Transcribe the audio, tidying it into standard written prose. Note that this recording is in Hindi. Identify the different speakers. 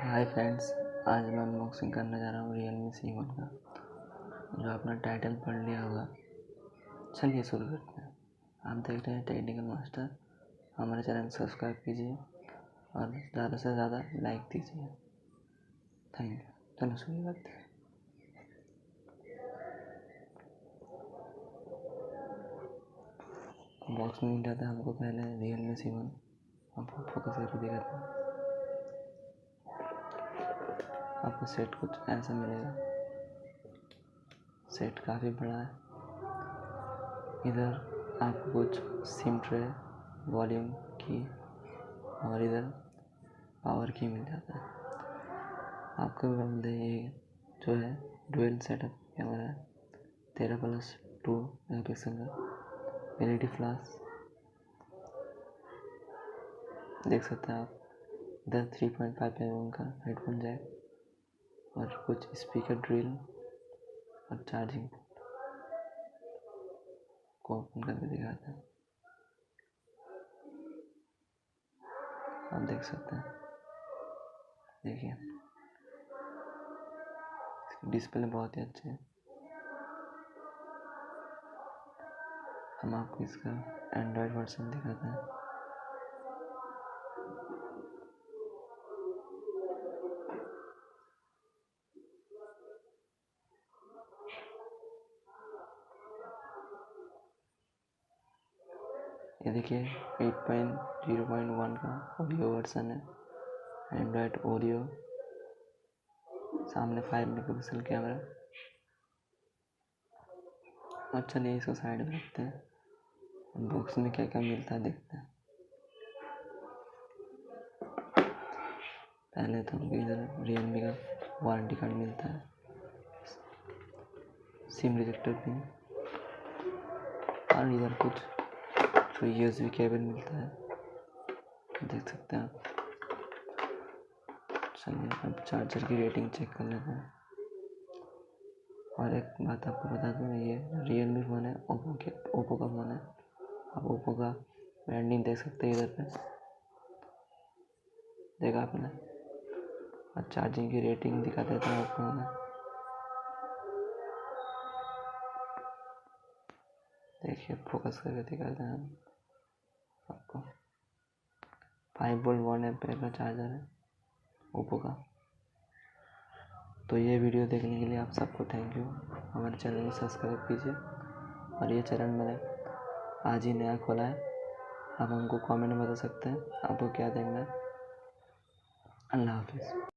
Speaker 1: हाय फ्रेंड्स, आज मैं अनबॉक्सिंग करने जा रहा हूँ Realme C1 का, जो आपने टाइटल पढ़ लिया होगा। चलिए शुरू करते हैं। आप देख रहे हैं टेक्निकल मास्टर। हमारे चैनल को सब्सक्राइब कीजिए और ज़्यादा से ज़्यादा लाइक दीजिए। Thank you. चलो शुरू करते हैं। बॉक्स में जाता है हमको पहले Realme C1। आपको फोकस करके दिखाते हैं। आपको सेट कुछ ऐसा मिलेगा। सेट काफ़ी बड़ा है। इधर आपको कुछ सिम ट्रे, वॉल्यूम की और इधर पावर की मिल जाता है। आपको बोलते ये जो है डुअल सेटअप कैमरा है, 13+2 मेगापिक्सल का LED फ्लैश देख सकते हैं आप। इधर 3.5 mm का हेडफोन जैक और कुछ स्पीकर ड्रिल और चार्जिंग को ओपन करके दिखाते हैं। आप देख सकते हैं, देखिए डिस्प्ले बहुत ही अच्छे है। हम आपको इसका एंड्रॉयड वर्जन दिखाते हैं। ये देखिए 8.0.1 का ऑडियो वर्जन है। एंड्रॉयड ऑडियो, सामने 5 मेगापिक्सल कैमरा। और चलिए इसको साइड में रखते हैं। बॉक्स में क्या क्या मिलता है देखते हैं। पहले तो हमको इधर Realme का वारंटी कार्ड मिलता है, सिम रिजेक्टर पिन और इधर कुछ जो USB केबल मिलता है, देख सकते हैं आप। चलिए अब चार्जर की रेटिंग चेक कर लेते हैं। और एक बात आपको बता दूँ, ये Realme फ़ोन है, ओप्पो का फ़ोन है। आप ओप्पो का ब्रांडिंग देख सकते हैं इधर पे, देखा आपने। और चार्जिंग की रेटिंग दिखा देता हूँ आपको मैं। देखिए फोकस करके दिखाते हैं आपको। 5 वोल्ट 1 एम्पीयर का चार्जर है ओप्पो का। तो ये वीडियो देखने के लिए आप सबको थैंक यू। हमारे चैनल को सब्सक्राइब कीजिए। और ये चैनल मैंने आज ही नया खोला है। आप हमको कमेंट में बता सकते हैं आपको क्या देखना है। अल्लाह हाफिज़।